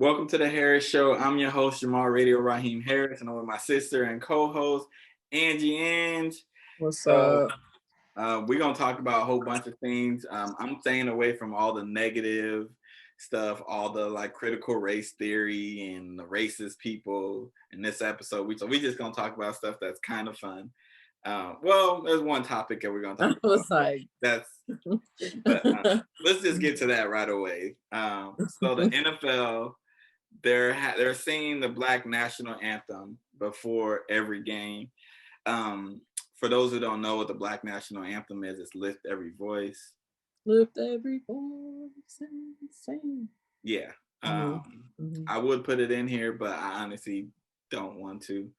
Welcome to the Harris Show. I'm your host, Jamal Radio Raheem Harris, and I'm with my sister and co-host, Angie Ang. What's So up? we're going to talk about a whole bunch of things. I'm staying away from all the negative stuff, all the like critical race theory and the racist people in this episode. So we just going to talk about stuff that's kind of fun. Well, there's one topic that we're going to talk I was about. like, But let's just get to that right away. So the NFL, they're singing the Black National Anthem before every game. For those who don't know what the Black National Anthem is, it's Lift Every Voice. lift every voice and sing. Yeah. Mm-hmm. I would put it in here, but I honestly don't want to.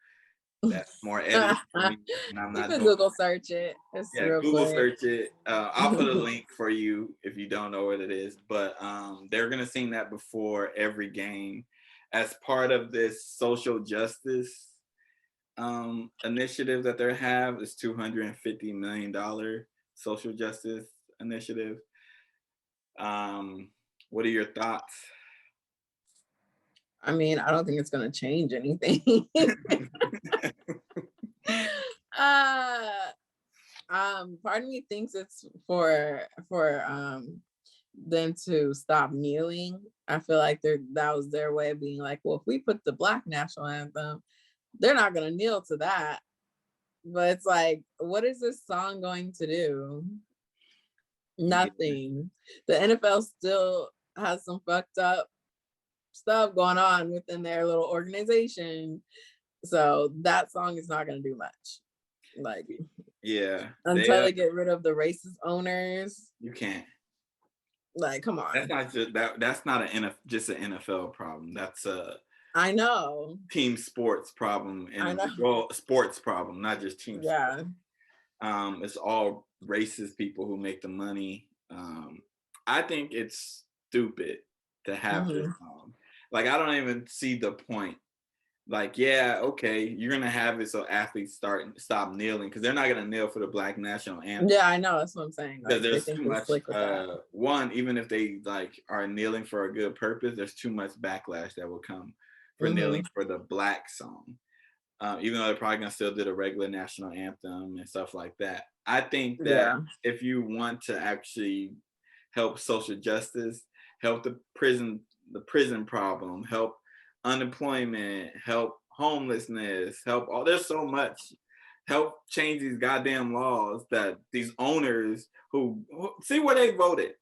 That's more editing for me, and I'm You not can doing Google that. search it. It's Yeah, real Google quick. search it. I'll put a link for you if you don't know what it is. But they're gonna sing that before every game as part of this social justice initiative that they have. This $250 million social justice initiative. What are your thoughts? I mean, I don't think it's gonna change anything. Part of me thinks it's for them to stop kneeling. I feel like that was their way of being like, well, if we put the Black National Anthem, they're not gonna kneel to that. But it's like, what is this song going to do? Nothing. The NFL still has some fucked up stuff going on within their little organization. So that song is not going to do much. Like, yeah, until they get rid of the racist owners. You can't. Like, come on. That's not just that. That's not just an NFL problem. That's a I know team sports problem and sports problem, not just team. Yeah. Sports. It's all racist people who make the money. I think it's stupid to have this song. Like, I don't even see the point. Like, yeah, okay, you're gonna have it so athletes stop kneeling because they're not gonna kneel for the Black National Anthem. Yeah, I know. That's what I'm saying. Because there's too much. One, even if they like are kneeling for a good purpose, there's too much backlash that will come for kneeling for the Black song. Even though they're probably gonna still do the regular national anthem and stuff like that. I think that if you want to actually help social justice, help the prison problem, help unemployment, help homelessness, help all, there's so much, help change these goddamn laws that these owners who see where they voted,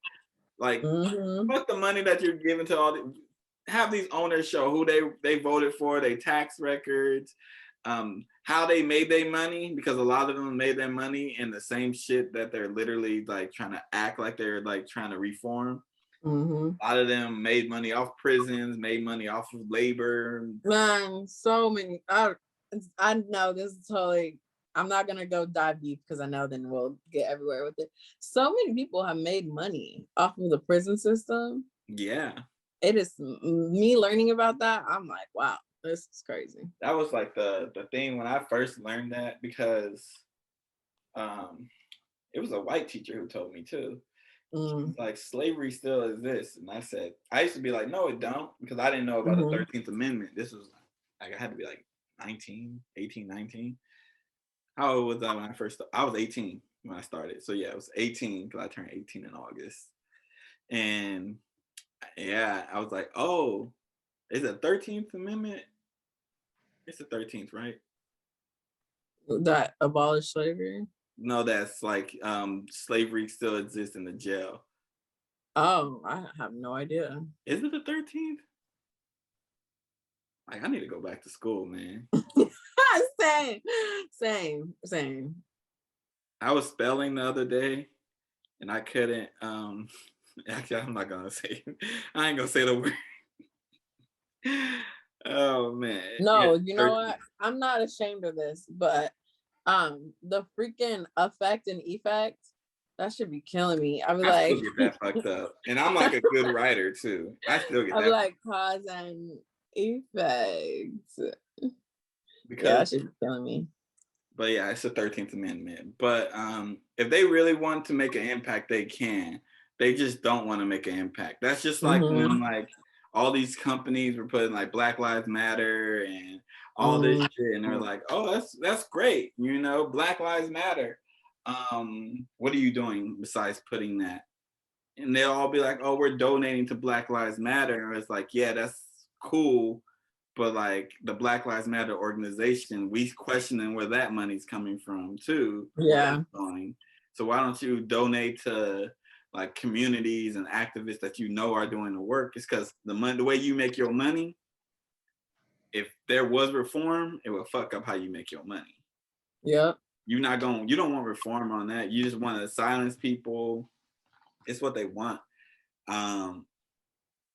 like fuck the money that you're giving to all the, have these owners show who they voted for, their tax records, how they made their money, because a lot of them made their money in the same shit that they're literally like trying to act like they're like trying to reform. A lot of them made money off prisons, made money off of labor. Man, so many. I know this is totally. I'm not gonna go dive deep because I know then we'll get everywhere with it. So many people have made money off of the prison system. Yeah, it is me learning about that. I'm like, wow, this is crazy. That was like the thing when I first learned that, because it was a white teacher who told me too. Like, slavery still exists, and I said, I used to be like, no, it don't, because I didn't know about the 13th Amendment. This was like I had to be like 18, 19. How old was I when I first started? I was 18 when I started, so yeah, I was 18 because I turned 18 in August, and yeah, I was like, oh, is it 13th Amendment? It's the 13th, right? That abolished slavery? No, that's like slavery still exists in the jail. Oh, I have no idea. Is it the 13th? Like, I need to go back to school, man. Same. I was spelling the other day and I couldn't actually, I'm not gonna say it. I ain't gonna say the word. Oh man. No, you know what? I'm not ashamed of this, but the freaking effect and effect, that should be killing me. I still get that fucked up. And I'm like a good writer too. I still get that. I'm like cause and effect. Because that should be killing me. But yeah, it's the 13th Amendment. But if they really want to make an impact, they can. They just don't want to make an impact. That's just like when like all these companies were putting like Black Lives Matter and all this shit, and they're like, oh, that's great, you know, Black Lives Matter. What are you doing besides putting that? And they'll all be like, oh, we're donating to Black Lives Matter. And it's like, yeah, that's cool. But like the Black Lives Matter organization, we questioning where that money's coming from too. Yeah. So why don't you donate to like communities and activists that you know are doing the work? It's because the way you make your money, if there was reform, it would fuck up how you make your money. Yep. You don't want reform on that. You just want to silence people. It's what they want.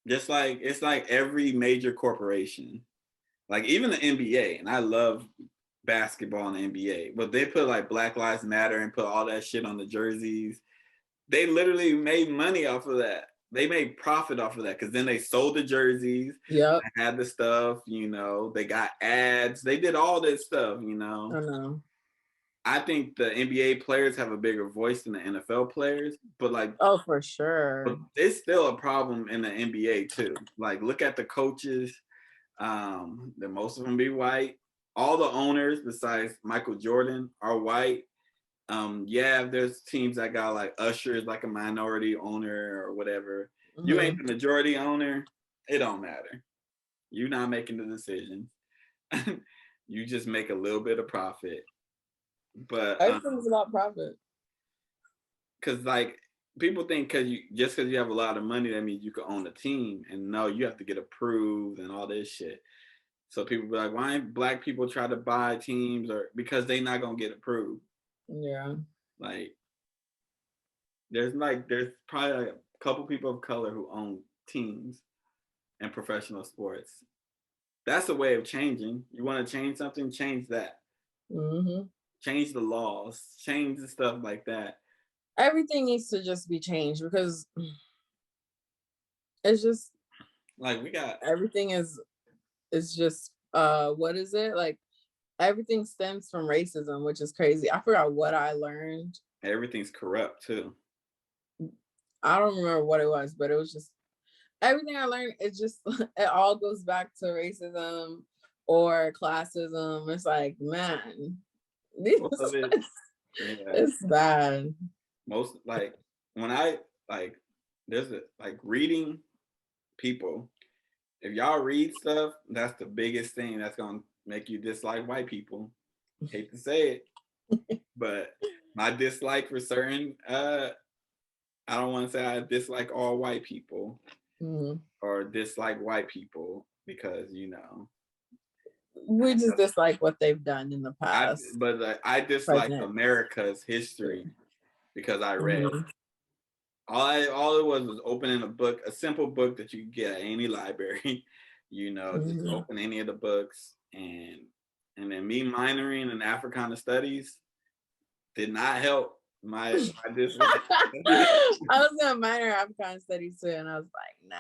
Just like it's like every major corporation, like even the NBA, and I love basketball and the NBA, but they put like Black Lives Matter and put all that shit on the jerseys. They literally made money off of that. They made profit off of that because then they sold the jerseys. Yep. Had the stuff, you know, they got ads. They did all this stuff, you know. I know. I think the NBA players have a bigger voice than the NFL players, but like, oh, for sure. But it's still a problem in the NBA too. Like, look at the coaches. That most of them be white. All the owners, besides Michael Jordan, are white. Yeah, there's teams that got like Usher is like a minority owner or whatever. You ain't the majority owner, it don't matter. You're not making the decisions. You just make a little bit of profit. But everything's about profit. Because like people think because you have a lot of money, that means you can own a team, and no, you have to get approved and all this shit. So people be like, why ain't Black people try to buy teams? Or because they not gonna get approved. Yeah. Like there's probably like a couple people of color who own teams in professional sports. That's a way of changing. You want to change something, change that. Change the laws, change the stuff like that. Everything needs to just be changed because it's just like we got everything is just what is it, like everything stems from racism, which is crazy. I forgot what I learned. Everything's corrupt too. I don't remember what it was, but it was just everything I learned. It just it all goes back to racism or classism. It's like, man, it's bad. Most like when I like there's a like reading people. If y'all read stuff, that's the biggest thing that's gonna make you dislike white people. Hate to say it, but my dislike for certain I don't want to say I dislike all white people or dislike white people because you know we just dislike what they've done in the past. But I dislike America's history because I read. All it was opening a book, a simple book that you could get at any library. You know, just open any of the books, and then me minoring in Africana studies did not help my dislike. I was gonna minor Africana studies too, and I was like, nah.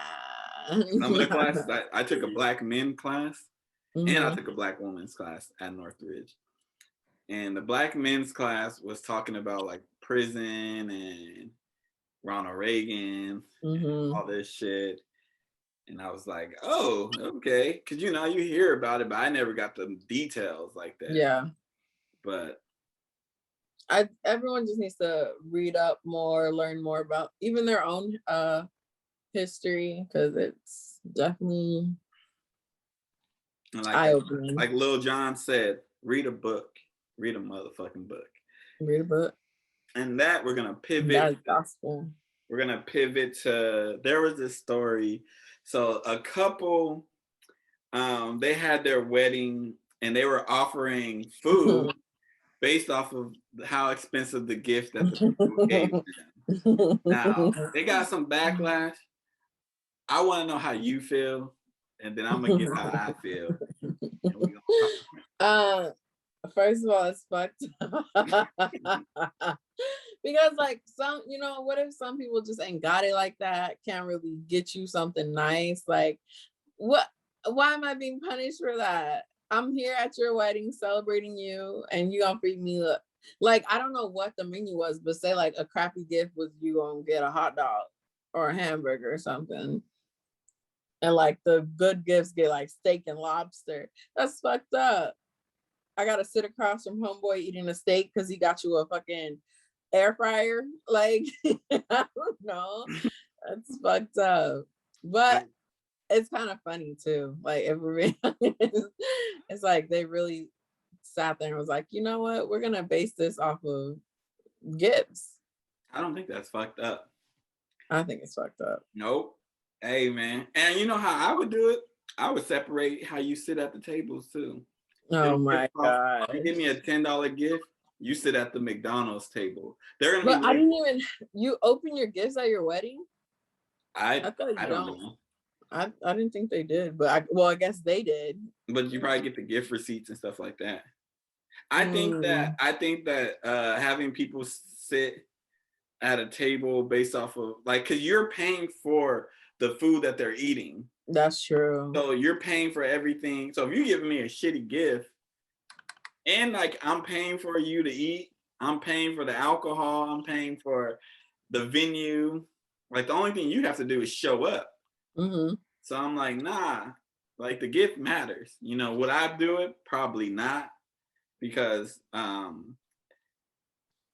Some of the classes I took a Black men class, and I took a Black women's class at Northridge. And the Black men's class was talking about like prison and Ronald Reagan, and all this shit. And I was like, oh, okay. Because, you know, you hear about it, but I never got the details like that. Yeah. But everyone just needs to read up more, learn more about even their own history, because it's definitely eye-opening. Like Lil Jon said, read a book. Read a motherfucking book. Read a book. And that we're going to pivot. That's gospel. We're going to pivot to, there was this story. So a couple, they had their wedding and they were offering food based off of how expensive the gift that the people gave them. Now, they got some backlash. I want to know how you feel, and then I'm going to get how I feel. First of all, it's fucked because like some, you know, what if some people just ain't got it like that, can't really get you something nice? Like, what? Why am I being punished for that? I'm here at your wedding celebrating you, and you gonna freak me up. Like, I don't know what the menu was, but say like a crappy gift was you gonna get a hot dog or a hamburger or something. And like the good gifts get like steak and lobster. That's fucked up. I gotta sit across from homeboy eating a steak because he got you a fucking air fryer. Like, I don't know. That's fucked up. But it's kind of funny too. Like, if we're being honest, it's like they really sat there and was like, you know what? We're gonna base this off of gifts. I don't think that's fucked up. I think it's fucked up. Nope. Hey, man. And you know how I would do it? I would separate how you sit at the tables too. Oh my God. You give me a $10 gift, you sit at the McDonald's table. They're gonna But be I didn't even, you open your gifts at your wedding? I thought you don't know. I didn't think they did, but I guess they did. But you probably get the gift receipts and stuff like that. I think that having people sit at a table based off of like, because you're paying for the food that they're eating. That's true. So you're paying for everything. So if you're giving me a shitty gift and like I'm paying for you to eat, I'm paying for the alcohol, I'm paying for the venue. Like the only thing you have to do is show up. Mm-hmm. So I'm like, nah, like the gift matters. You know, would I do it? Probably not, because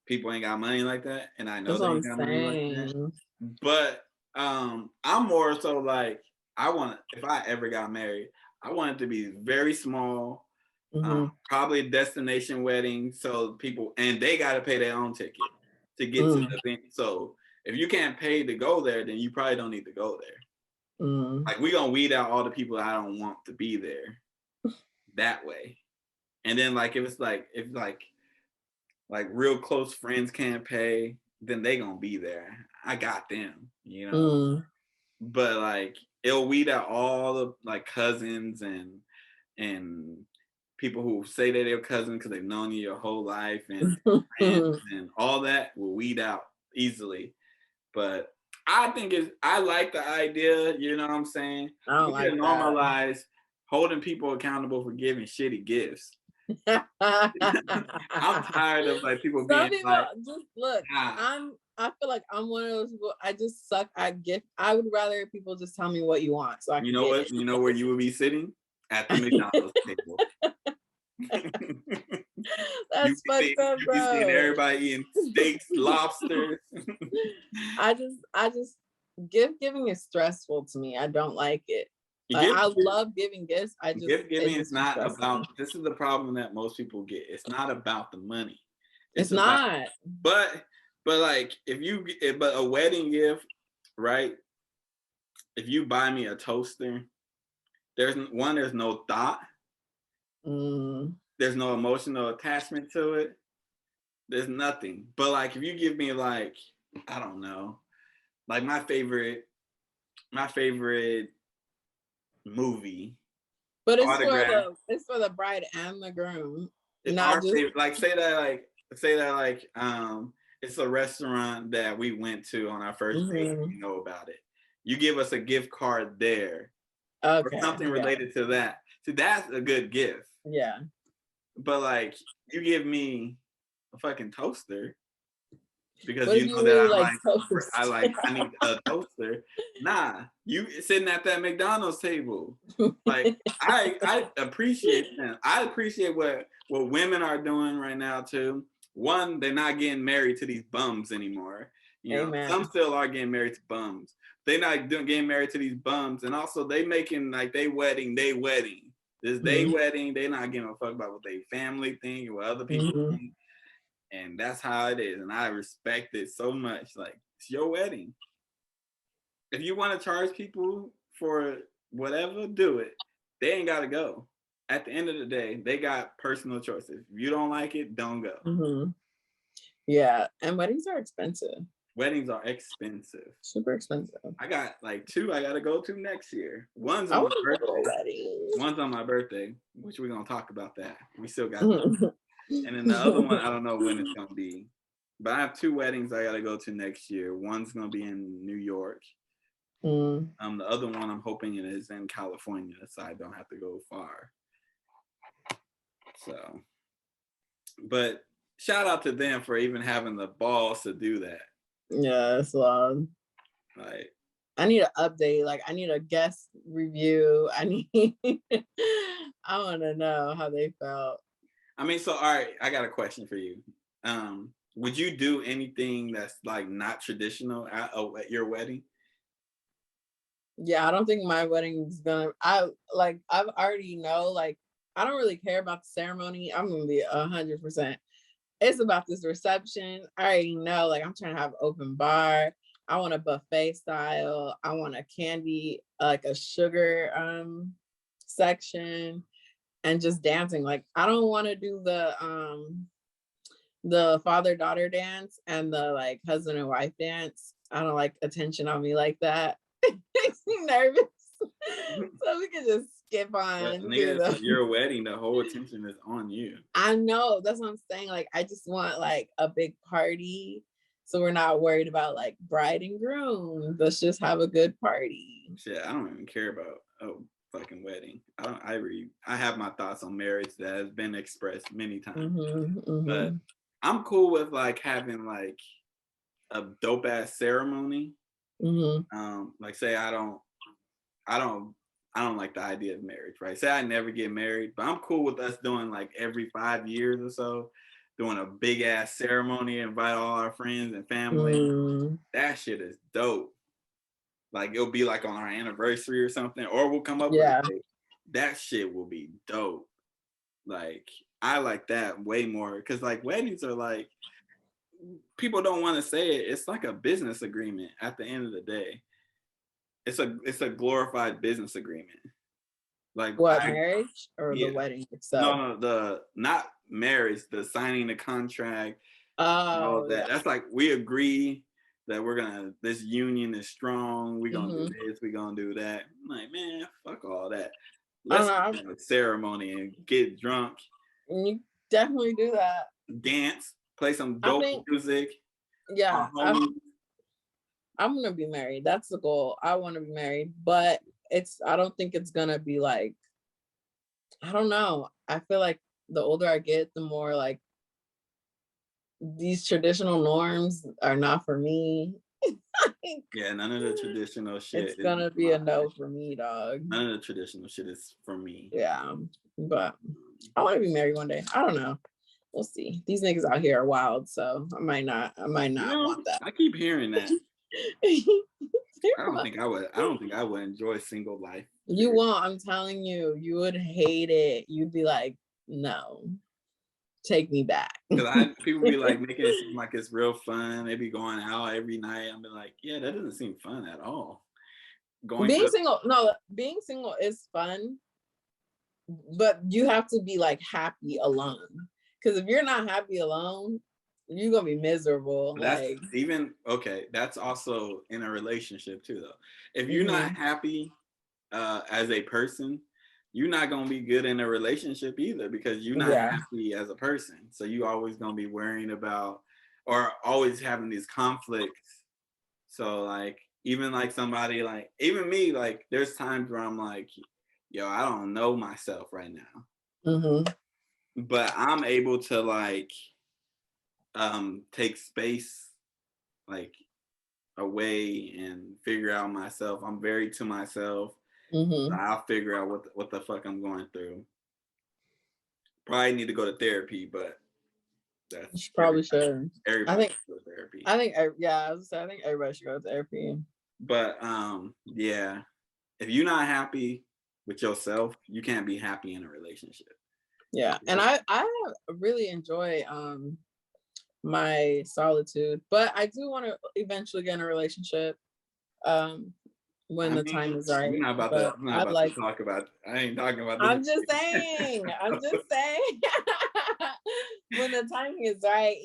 people ain't got money like that, and I know they ain't got money like that. But I'm more so like, if I ever got married, I want it to be very small, probably a destination wedding, so people, and they got to pay their own ticket to get to the event. So if you can't pay to go there, then you probably don't need to go there. Like, we gonna weed out all the people I don't want to be there that way. And then like if real close friends can't pay, then they gonna be there. I got them, you know. But like it'll weed out all the like cousins and people who say that they're cousins because they've known you your whole life, and friends and all that will weed out easily. But I like the idea, you know what I'm saying? I don't like normalize holding people accountable for giving shitty gifts. I'm tired of like people being like, just look, I feel like I'm one of those people, I just suck at gift. I would rather people just tell me what you want so I can you know what? it. You know where you would be sitting? At the McDonald's table. That's fucked up, bro. You seeing everybody eating steaks, lobsters. I just gift giving is stressful to me. I don't like it. Like, I love giving gifts. Gift giving is not about. This is the problem that most people get. It's not about the money. It's not. But like but a wedding gift, right? If you buy me a toaster, there's no thought. There's no emotional attachment to it. There's nothing. But like if you give me like, I don't know, like my favorite movie. But it's for the bride and the groom. Not just like say that it's a restaurant that we went to on our first date. You know about it. You give us a gift card there. Okay. Or something related to that. See, that's a good gift. Yeah. But like you give me a fucking toaster because you know that I need a toaster. Nah, you sitting at that McDonald's table. Like I appreciate them. I appreciate what women are doing right now too. One, they're not getting married to these bums anymore. You know, some still are getting married to bums. They're not getting married to these bums, and also they making like they wedding. This day wedding, they not giving a fuck about what they family think or what other people think. And that's how it is. And I respect it so much. Like, it's your wedding. If you want to charge people for whatever, do it. They ain't got to go. At the end of the day, they got personal choices. If you don't like it, don't go. Yeah. And weddings are expensive. Weddings are expensive. Super expensive. I got like 2 I got to go to next year. One's on my birthday. One's on my birthday, which we're going to talk about that. We still got that. And then the other one, I don't know when it's going to be. But I have 2 weddings I got to go to next year. One's going to be in New York. The other one I'm hoping it is in California, so I don't have to go far. So, but shout out to them for even having the balls to do that. Yeah, it's long. Like, I need an update. Like, I need a guest review. I need I want to know how they felt. I mean, so all right, I got a question for you. Would you do anything that's like not traditional at your wedding? Yeah, I don't think my wedding is gonna. I've already know. Like, I don't really care about the ceremony. I'm gonna be 100%. It's about this reception. I already know. Like, I'm trying to have open bar. I want a buffet style. I want a candy, like a sugar section, and just dancing. Like, I don't want to do the father daughter dance and the like husband and wife dance. I don't like attention on me like that. Makes me nervous. So we can just skip But on nigga, through it's the. your wedding. The whole attention is on you. I know, that's what I'm saying. Like, I just want like a big party, so we're not worried about like bride and groom. Let's just have a good party. Shit, I don't even care about fucking wedding. I don't. I have my thoughts on marriage that has been expressed many times, but I'm cool with like having like a dope ass ceremony. Like say I don't I don't like the idea of marriage, right? Say I never get married, but I'm cool with us doing like every 5 years or so, doing a big ass ceremony, invite all our friends and family. That shit is dope. Like it'll be like on our anniversary or something, or we'll come up with a Yeah. date. That shit will be dope. Like I like that way more because like weddings are like people don't want to say it. It's like a business agreement at the end of the day. It's a glorified business agreement. Like What, marriage or the yeah. wedding itself? No, the not marriage, the signing the contract, all Oh of that. yeah. That's like we agree that this union is strong, we're gonna do Mm-hmm. this, we're gonna do that. I'm like, man, fuck all that. I don't Let's know. have a ceremony and get drunk, You definitely do that. dance, play some I dope think, music. yeah, Homies. I'm gonna be married. That's the goal. I want to be married, but I don't think it's gonna be like, I don't know. I feel like the older I get, the more like these traditional norms are not for me. Yeah, none of the traditional It's shit is gonna be a no for me, dog. none of the traditional shit is for me. Yeah, but I want to be married one day. I don't know. We'll see. These niggas out here are wild, so I might not. I might You not know, want that. I keep hearing that. I don't Wild. think I would. I don't think I would enjoy single life. You won't. I'm telling you, you would hate it. You'd be like, no, take me back. Because people be like making it seem like it's real fun. They be going out every night. I'm be like, yeah, that doesn't seem fun at all. Going Being to single, no, being single is fun, but you have to be like happy alone. Because if you're not happy alone, you're gonna be miserable. that's Like, even okay. That's also in a relationship too, though. If you're not happy as a person, you're not gonna be good in a relationship either because you're not yeah, happy as a person. So you always gonna be worrying about or always having these conflicts. So like even like somebody like even me, like there's times where I'm like, yo, I don't know myself right now. But I'm able to like take space like away and figure out myself. I'm very to myself. So I'll figure out what the fuck I'm going through. Probably need to go to therapy, but you that's probably should. I everybody think. should go to therapy. Yeah. I think everybody should go to therapy. But yeah, if you're not happy with yourself, you can't be happy in a relationship. Yeah, and I really enjoy my solitude, but I do want to eventually get in a relationship when I the mean, time is right. we're not about to. But I'm not I'd about to like. talk about. I ain't talking about this. I'm just saying. I'm just saying. When the timing is right,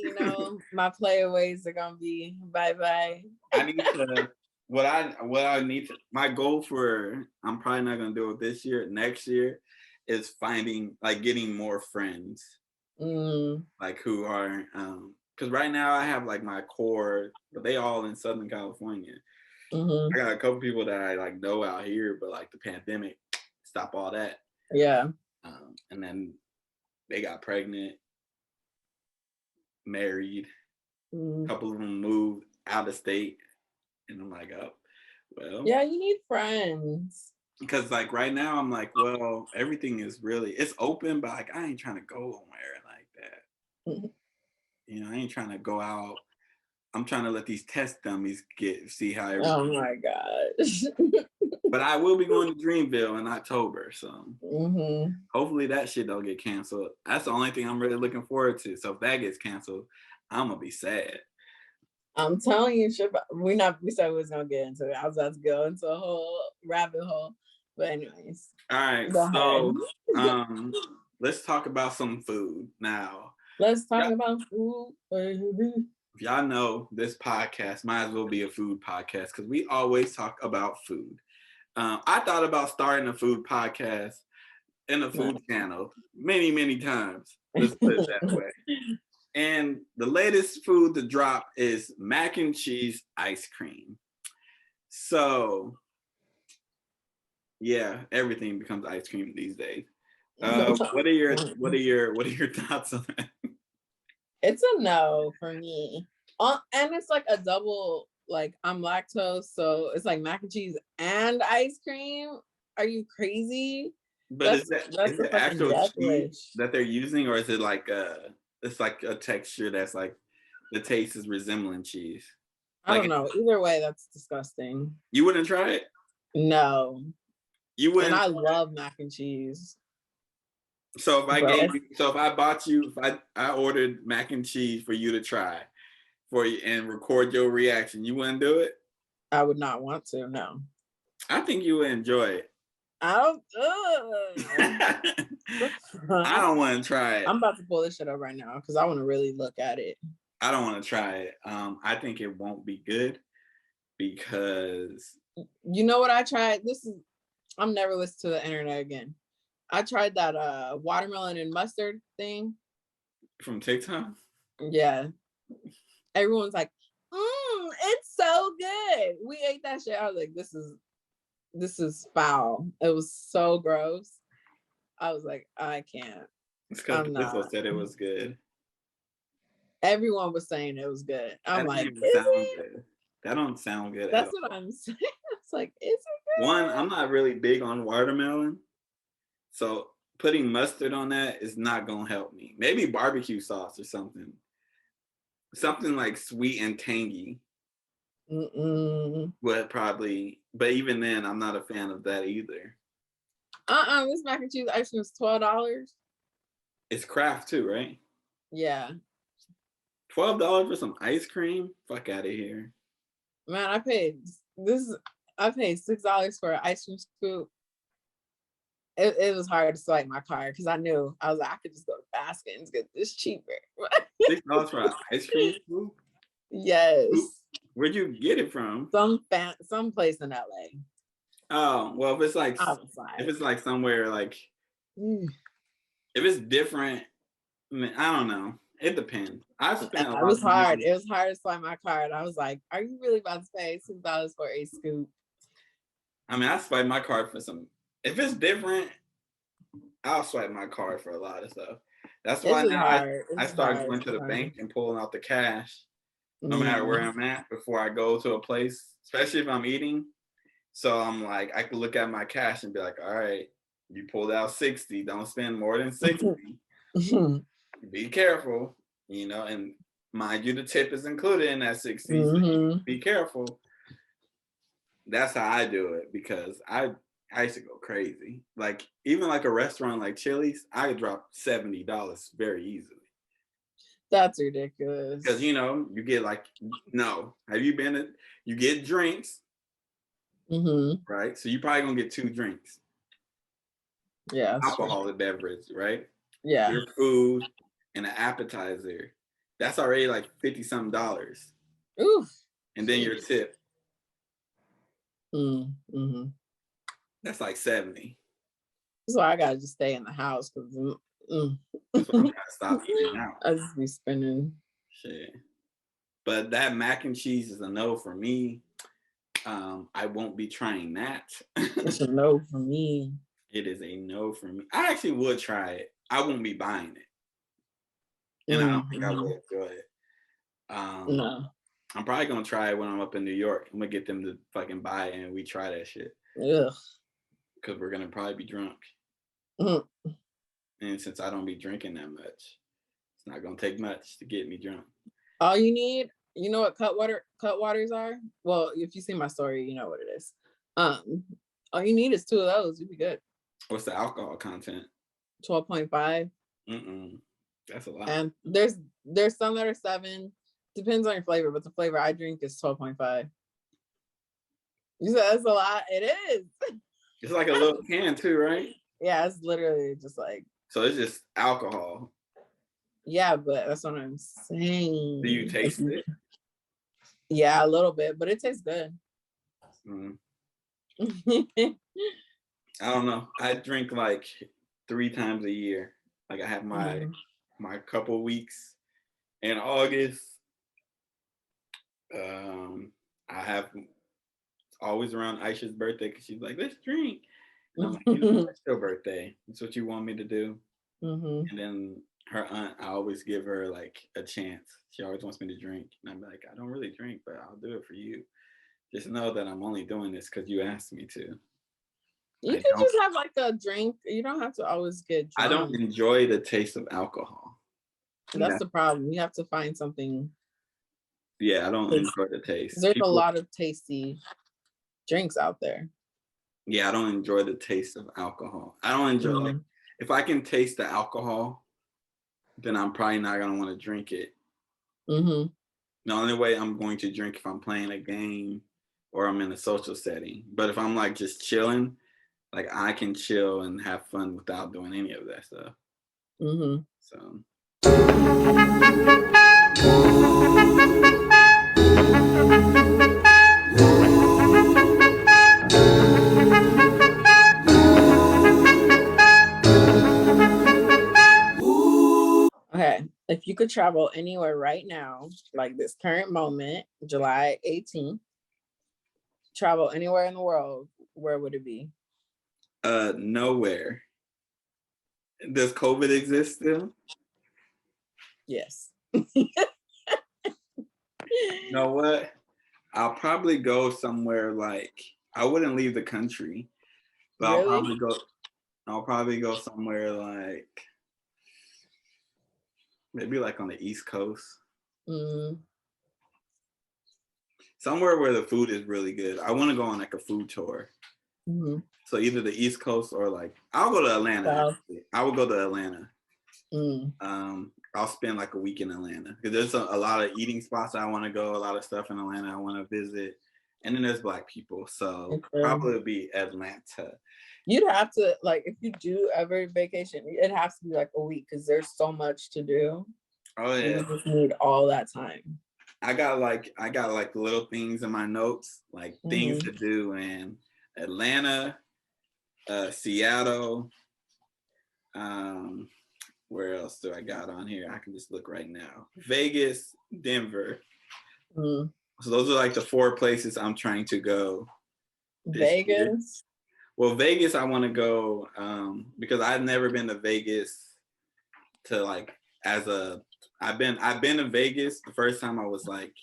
my playaways are gonna be bye bye. I need to. What I need to. My goal for. I'm probably not gonna do it this year. Next year, is finding like getting more friends. Like who are because right now I have like my core, but they all in Southern California. I got a couple people that I like know out here, but like the pandemic stop all that. Yeah. And then they got pregnant, married. A couple of them moved out of state, and I'm like, oh, well. Yeah, you need friends. because like right now I'm like, well, everything is really it's open, but like I ain't trying to go somewhere like that. Mhm. You know, I ain't trying to go out. I'm trying to let these test dummies see how Oh everything. my gosh. But I will be going to Dreamville in October, so Mm-hmm. hopefully that shit don't get canceled. That's the only thing I'm really looking forward to. So if that gets canceled, I'm gonna be sad. I'm telling you, we said we was gonna get into it. I was about to go into a whole rabbit hole. But anyways, All right, go ahead. so let's talk about some food now. Let's talk Yeah. about food, baby. If y'all know, this podcast might as well be a food podcast because we always talk about food. I thought about starting a food podcast and a food channel many, many times. Let's put it that way. And the latest food to drop is mac and cheese ice cream. So yeah, everything becomes ice cream these days. What are your thoughts on that? It's a no for me. And it's like a double, like I'm lactose, so it's like mac and cheese and ice cream. Are you crazy? But Is is the it fucking actual death cheese wish. that they're using, or is it like it's like a texture that's like the taste is resembling cheese? I don't know. Either way, that's disgusting. You wouldn't try it? No. You wouldn't. And I love mac and cheese. So if I bought you, if I ordered mac and cheese for you to try for you and record your reaction, you wouldn't do it? I would not want to, no. I think you would enjoy it. I don't want to try it. I'm about to pull this shit up right now because I want to really look at it. I don't want to try it. I think it won't be good because you know what I tried? I'm never listening to the internet again. I tried that watermelon and mustard thing. From TikTok? Yeah. Everyone's like, it's so good. We ate that shit. I was like, this is foul. It was so gross. I was like, I can't. It's because Lizzo said it was good. Everyone was saying it was good. I'm like, that don't sound good. That's what I'm saying. It's like, is it good? One, I'm not really big on watermelon, so putting mustard on that is not gonna help me. Maybe barbecue sauce or something like sweet and tangy. Would probably, but even then, I'm not a fan of that either. This mac and cheese ice cream is $12. It's Kraft too, right? Yeah. $12 for some ice cream? Fuck out of here. Man, I paid $6 for an ice cream scoop. It was hard to swipe my card because I knew I was like, I could just go to Baskin and get this cheaper. $6 for an ice cream scoop? Yes. Where'd you get it from? Some place in LA. Oh, well, if it's like somewhere like if it's different, I mean, I don't know. It depends. It was hard. It was hard to swipe my card. I was like, are you really about to pay $6 for a scoop? I mean, I swipe my card for some. If it's different, I'll swipe my card for a lot of stuff. That's why now I start going to the bank and pulling out the cash, no matter where I'm at, before I go to a place, especially if I'm eating. So I'm like, I can look at my cash and be like, all right, you pulled out 60. Don't spend more than 60. Be careful, and mind you, the tip is included in that 60. So be careful. That's how I do it because I used to go crazy. Like even like a restaurant like Chili's, I could drop $70 very easily. That's ridiculous. Because you get have you been to? You get drinks, right? So you probably gonna get 2 drinks. Yeah, alcoholic beverage, right? Yeah, your food and an appetizer. That's already like $50-something. Oof. And then your tip. That's like 70. That's why I gotta just stay in the house because That's why I gotta stop eating out. I just be spending. Shit. But that mac and cheese is a no for me. I won't be trying that. It's a no for me. It is a no for me. I actually would try it. I won't be buying it. And I don't think I would enjoy it. No. I'm probably gonna try it when I'm up in New York. I'm gonna get them to fucking buy it and we try that shit. Ugh. because we're gonna probably be drunk. Mm-hmm. And since I don't be drinking that much, it's not gonna take much to get me drunk. All you need, you know what cut waters are? Well, if you see my story, you know what it is. All you need is 2 of those, you'll be good. What's the alcohol content? 12.5. That's a lot. And there's some that are 7. Depends on your flavor, but the flavor I drink is 12.5. You said that's a lot. It is. It's like a little can too, right? Yeah, it's literally just like. So it's just alcohol. Yeah, but that's what I'm saying. Do you taste it? Yeah, a little bit, but it tastes good. I don't know. I drink like 3 times a year. Like I have my couple weeks in August. I have always around Aisha's birthday because she's like, let's drink. And I'm like, it's your birthday. It's what you want me to do. And then her aunt, I always give her like a chance. She always wants me to drink. And I'm like, I don't really drink, but I'll do it for you. Just know that I'm only doing this because you asked me to. You can just have like a drink. You don't have to always get drunk. I don't enjoy the taste of alcohol. That's the problem. You have to find something. Yeah, I don't enjoy the taste. There's a lot of tasty drinks out there. Yeah, I don't enjoy the taste of alcohol. I don't enjoy like if I can taste the alcohol, then I'm probably not gonna want to drink it. The only way I'm going to drink if I'm playing a game or I'm in a social setting. But if I'm like just chilling, like I can chill and have fun without doing any of that stuff. So. Okay, if you could travel anywhere right now, like this current moment, July 18th, travel anywhere in the world, where would it be? Nowhere. Does COVID exist still? Yes. You know what? I'll probably go somewhere like I wouldn't leave the country, but Really? I'll probably go somewhere like maybe like on the East Coast. Somewhere where the food is really good. I want to go on like a food tour. So either the East Coast or like I'll go to Atlanta. I would go to Atlanta. I'll spend like a week in Atlanta because there's a lot of eating spots I want to go, a lot of stuff in Atlanta I want to visit, and then there's Black people, so probably be Atlanta. You'd have to like if you do ever vacation, it has to be like a week because there's so much to do. Oh yeah, you just need all that time. I got like little things in my notes, like things to do in Atlanta, Seattle. Where else do I got on here? I can just look right now. Vegas, Denver. So those are like the 4 places I'm trying to go. Vegas? Year. Well, Vegas, I want to go because I've never been to Vegas to like I've been to Vegas the first time I was like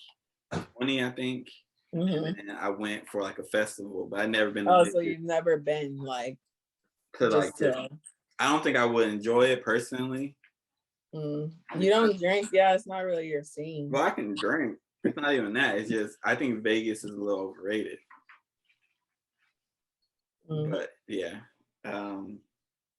20, I think. And I went for like a festival, but I've never been to Vegas. So you've never been like I don't think I would enjoy it personally. You don't drink? Yeah, it's not really your scene. Well, I can drink. It's not even that. It's just I think Vegas is a little overrated. But yeah.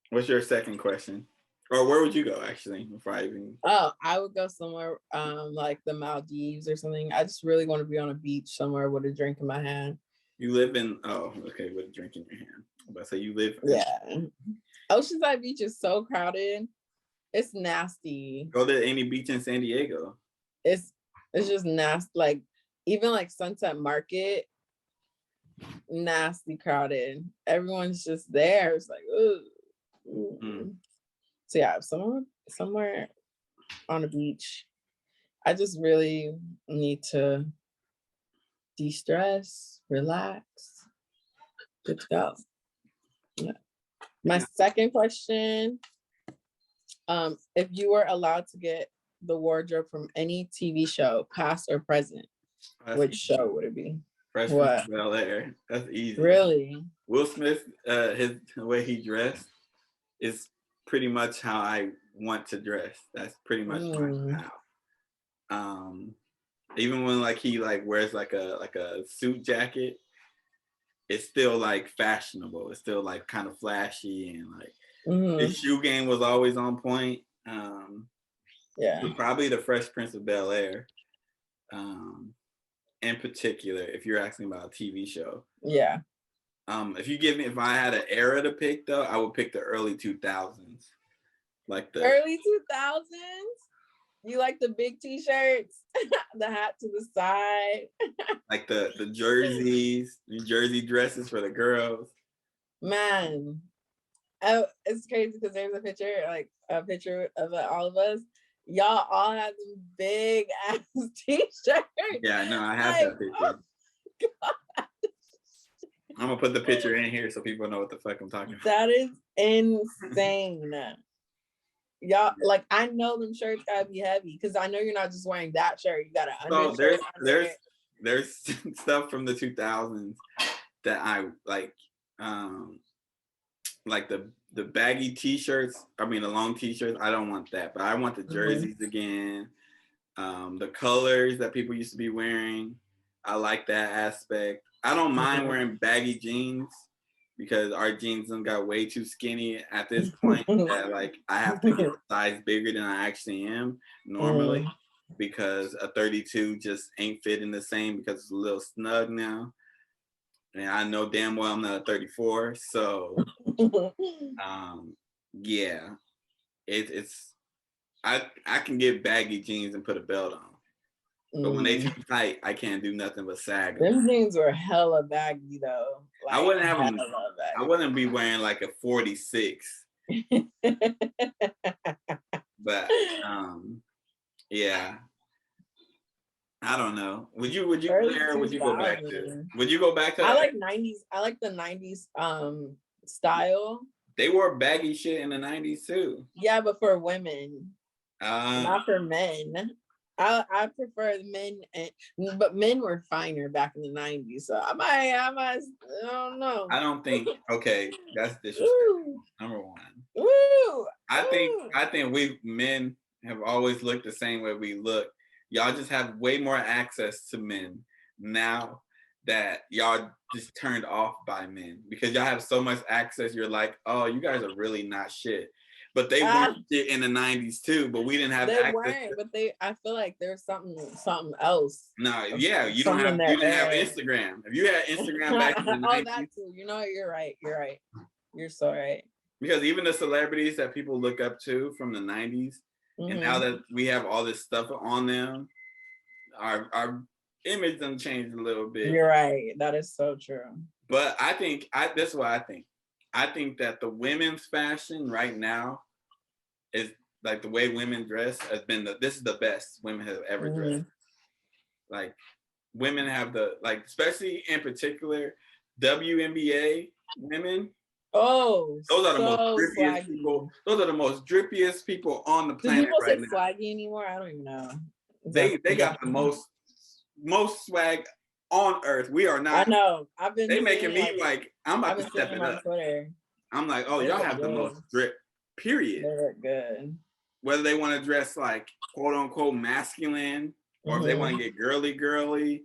What's your second question? Or where would you go actually before I even? Oh, I would go somewhere like the Maldives or something. I just really want to be on a beach somewhere with a drink in my hand. You live in with a drink in your hand. But so you live Oceanside Beach is so crowded. It's nasty. Go to any beach in San Diego. It's just nasty. Like even like Sunset Market, nasty crowded. Everyone's just there. It's like, ooh. So yeah, somewhere on a beach. I just really need to de-stress, relax, good to go. Yeah. My second question, if you were allowed to get the wardrobe from any TV show, past or present, which show would it be? Fresh Prince What? of Bel-Air. That's easy. Really? Will Smith, the way he dressed is pretty much how I want to dress. That's pretty much my style. Even when like he like wears like a suit jacket, it's still like fashionable. It's still like kind of flashy and like his shoe game was always on point. Yeah. Probably the Fresh Prince of Bel-Air. In particular, if you're asking about a TV show. Yeah. If I had an era to pick though, I would pick the early 2000s. Like the early 2000s? You like the big t-shirts, the hat to the side. Like the jerseys, New Jersey dresses for the girls. Man, oh, it's crazy because there's a picture of all of us. Y'all all have them big ass t-shirts. Yeah, no, I have that picture. Oh, I'm gonna put the picture in here so people know what the fuck I'm talking about. That is insane. Y'all, like, I know them shirts gotta be heavy because I know you're not just wearing that shirt. You got an undershirt. So there's stuff from the 2000s that I like the baggy t-shirts. I mean, the long t-shirts. I don't want that, but I want the jerseys again. The colors that people used to be wearing. I like that aspect. I don't mind wearing baggy jeans because our jeans done got way too skinny at this point that like I have to get a size bigger than I actually am normally because a 32 just ain't fitting the same because it's a little snug now. And I know damn well I'm not a 34. So yeah. It's I can get baggy jeans and put a belt on. But when they too tight, I can't do nothing but sag. Them jeans were hella baggy though. Like, I wouldn't be wearing like a 46. But yeah. I don't know. Would you wear or would you go back to? Would you go back to I like 90s. I like the 90s style. They wore baggy shit in the 90s too. Yeah, but for women. Not for men. I prefer men, but men were finer back in the 90s. So I don't know. I don't think. Okay, that's disrespectful. Number one. Woo! I think we men have always looked the same way we look. Y'all just have way more access to men now that y'all just turned off by men because y'all have so much access. You're like, oh, you guys are really not shit. But they weren't shit in the 90s too, but we didn't have access. They weren't, but I feel like there's something else. No, yeah, you didn't have Instagram. If you had Instagram back in the 90s. Oh, that too. You know, you're right. You're so right. Because even the celebrities that people look up to from the 90s, and now that we have all this stuff on them, our image done changed a little bit. You're right. That is so true. But that's what I think. I think that the women's fashion right now is like the way women dress has been this is the best women have ever dressed. Like women have especially in particular WNBA women. Oh, those are the most drippiest people. Those are the most drippiest people on the planet right now. Do people say swaggy anymore? I don't even know. They got the most swag on earth. We are not. I know. They making me like I'm about to step it up. Twitter. I'm like, oh, y'all have the most drip. Period. They're good. Whether they want to dress like quote unquote masculine or if they want to get girly,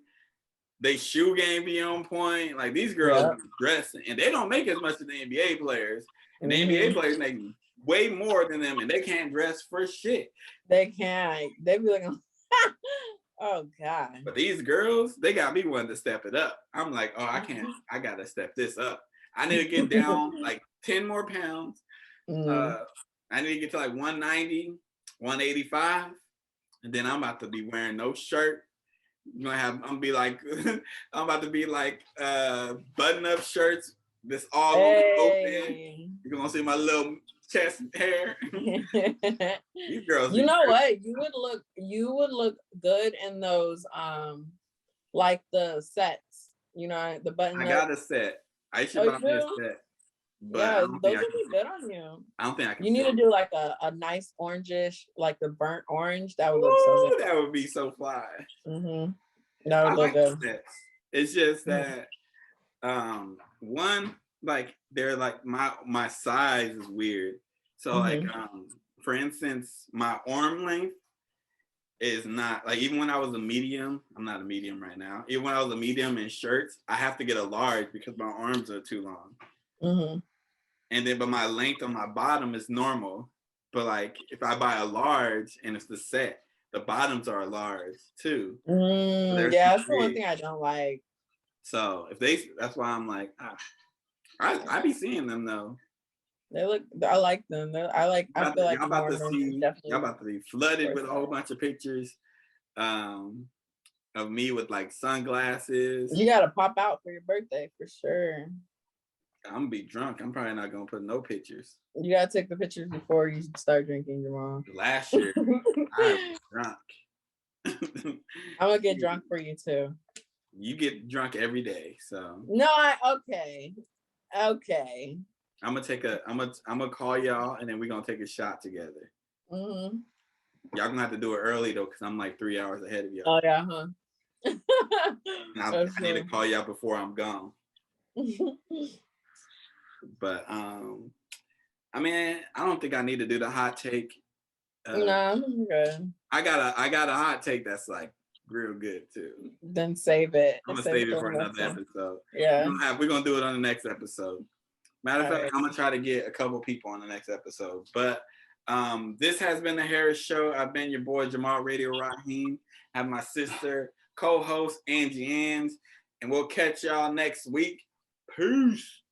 they shoe game be on point. Like these girls dressing, and they don't make as much as the NBA players. And the NBA players make way more than them, and they can't dress for shit. They can't. They be like, oh God. But these girls, they got me wanting to step it up. I'm like, oh, I can't. I gotta step this up. I need to get down like 10 more pounds. I need to get to like 190, 185, and then I'm about to be wearing no shirt. I'm about to be like button-up shirts. This all open. You're gonna see my little chest hair. These girls. You know what? You would look good in those like the sets. You know, the button. I got a set. I should buy me a set. But yeah, those would be good on you. I don't think I can. You need to do like a nice orangish, like the burnt orange. That would look so good. That would be so fly. That would look good. It's just that one, like they're like my size is weird. So like for instance, my arm length is not like, even when I was a medium, I'm not a medium right now. Even when I was a medium in shirts, I have to get a large because my arms are too long. And then, but my length on my bottom is normal. But like, if I buy a large and it's the set, the bottoms are large too. Yeah, that's the one thing I don't like. So if that's why I'm like, I be seeing them though. They look, I like them. I feel like y'all about to be flooded with a whole bunch of pictures of me with like sunglasses. You gotta pop out for your birthday for sure. I'm gonna be drunk. I'm probably not gonna put no pictures. You gotta take the pictures before you start drinking, Jamal. Last year, I was drunk. I'm gonna get drunk for you too. You get drunk every day, so. No, okay. I'm gonna call y'all and then we're gonna take a shot together. Y'all gonna have to do it early though, because I'm like 3 hours ahead of y'all. Oh yeah, huh? I need to call y'all before I'm gone. But I mean, I don't think I need to do the hot take. No, I'm good. I got a hot take that's like real good too. Then save it. I'm gonna save it for another episode. Yeah. We're gonna do it on the next episode. Matter of fact, I'm gonna try to get a couple people on the next episode. But this has been the Harris Show. I've been your boy Jamal Radio Raheem. I have my sister, co-host Angie Ang, and we'll catch y'all next week. Peace.